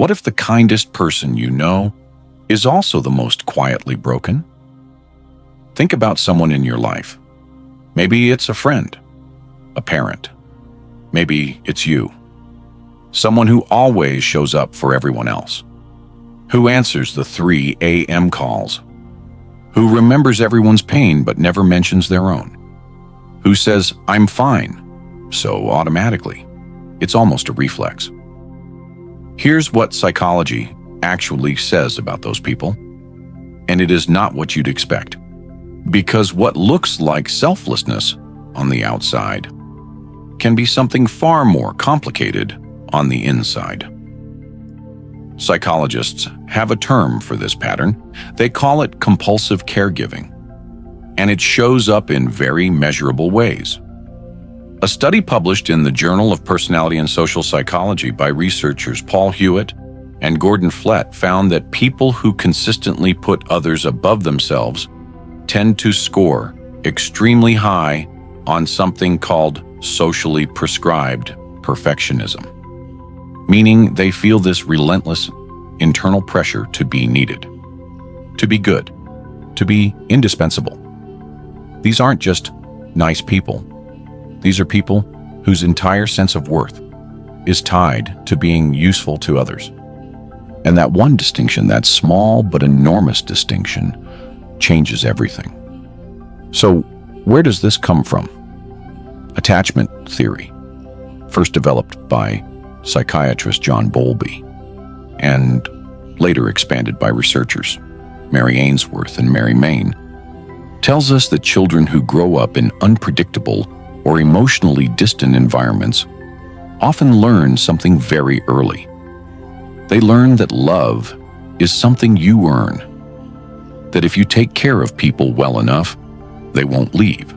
What if the kindest person you know is also the most quietly broken? Think about someone in your life. Maybe it's a friend, a parent. Maybe it's you. Someone who always shows up for everyone else. Who answers the 3 a.m. calls. Who remembers everyone's pain but never mentions their own. Who says, "I'm fine," so automatically. It's almost a reflex. Here's what psychology actually says about those people, and it is not what you'd expect. Because what looks like selflessness on the outside can be something far more complicated on the inside. Psychologists have a term for this pattern. They call it compulsive caregiving, and it shows up in very measurable ways. A study published in the Journal of Personality and Social Psychology by researchers Paul Hewitt and Gordon Flett found that people who consistently put others above themselves tend to score extremely high on something called socially prescribed perfectionism, meaning they feel this relentless internal pressure to be needed, to be good, to be indispensable. These aren't just nice people. These are people whose entire sense of worth is tied to being useful to others. And that one distinction, that small but enormous distinction, changes everything. So, where does this come from? Attachment theory, first developed by psychiatrist John Bowlby, and later expanded by researchers Mary Ainsworth and Mary Main, tells us that children who grow up in unpredictable or emotionally distant environments often learn something very early. They learn that love is something you earn, that if you take care of people well enough, they won't leave,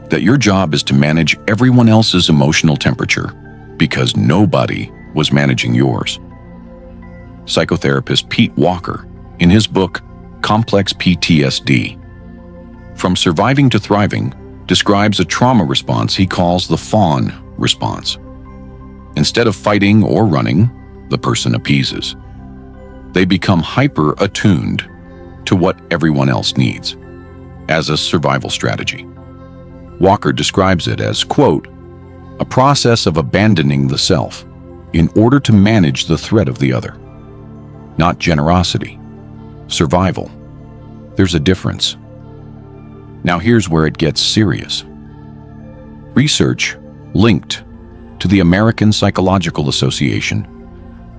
that your job is to manage everyone else's emotional temperature because nobody was managing yours. Psychotherapist Pete Walker, in his book Complex PTSD, From Surviving to Thriving, describes a trauma response he calls the fawn response. Instead of fighting or running, the person appeases. They become hyper-attuned to what everyone else needs as a survival strategy. Walker describes it as, quote, a process of abandoning the self in order to manage the threat of the other. Not generosity, survival. There's a difference. Now here's where it gets serious. Research linked to the American Psychological Association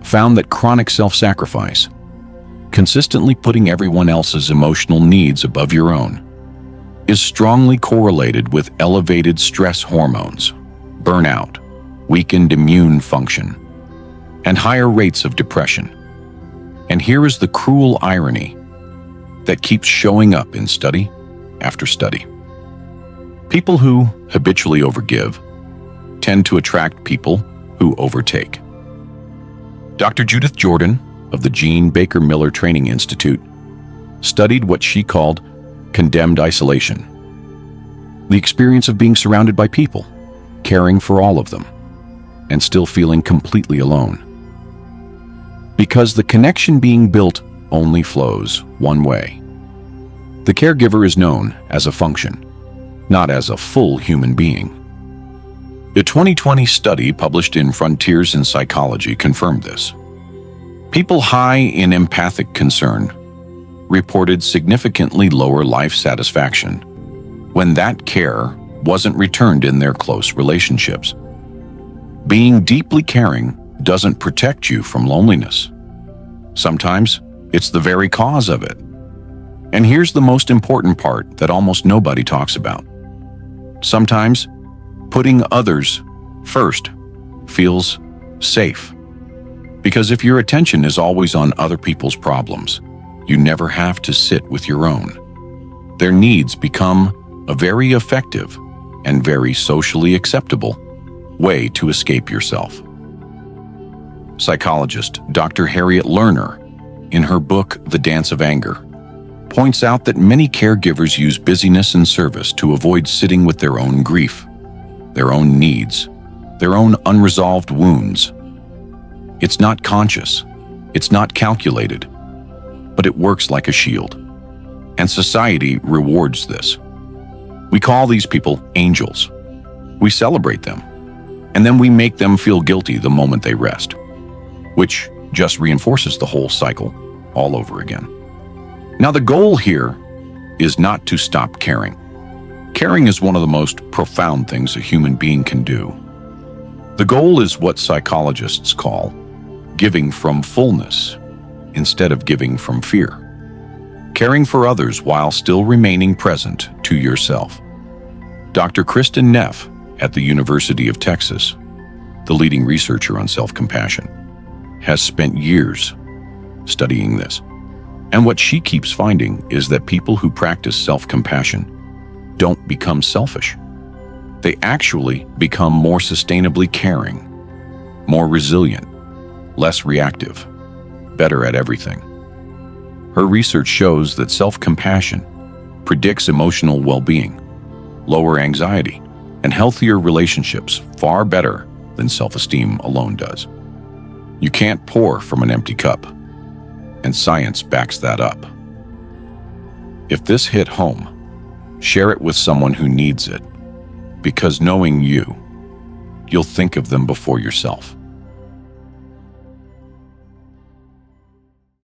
found that chronic self-sacrifice, consistently putting everyone else's emotional needs above your own, is strongly correlated with elevated stress hormones, burnout, weakened immune function, and higher rates of depression. And here is the cruel irony that keeps showing up in study after study. People who habitually overgive tend to attract people who overtake. Dr. Judith Jordan of the Jean Baker Miller Training Institute studied what she called condemned isolation, the experience of being surrounded by people, caring for all of them, and still feeling completely alone. Because the connection being built only flows one way. The caregiver is known as a function, not as a full human being. A 2020 study published in Frontiers in Psychology confirmed this. People high in empathic concern reported significantly lower life satisfaction when that care wasn't returned in their close relationships. Being deeply caring doesn't protect you from loneliness. Sometimes it's the very cause of it. And here's the most important part that almost nobody talks about. Sometimes putting others first feels safe. Because if your attention is always on other people's problems, you never have to sit with your own. Their needs become a very effective and very socially acceptable way to escape yourself. Psychologist Dr. Harriet Lerner, in her book The Dance of Anger, points out that many caregivers use busyness and service to avoid sitting with their own grief, their own needs, their own unresolved wounds. It's not conscious, it's not calculated, but it works like a shield. And society rewards this. We call these people angels. We celebrate them, and then we make them feel guilty the moment they rest, which just reinforces the whole cycle all over again. Now, the goal here is not to stop caring. Caring is one of the most profound things a human being can do. The goal is what psychologists call giving from fullness instead of giving from fear. Caring for others while still remaining present to yourself. Dr. Kristen Neff at the University of Texas, the leading researcher on self-compassion, has spent years studying this. And what she keeps finding is that people who practice self-compassion don't become selfish. They actually become more sustainably caring, more resilient, less reactive, better at everything. Her research shows that self-compassion predicts emotional well-being, lower anxiety, and healthier relationships far better than self-esteem alone does. You can't pour from an empty cup, and science backs that up. If this hit home, share it with someone who needs it, because knowing you, you'll think of them before yourself.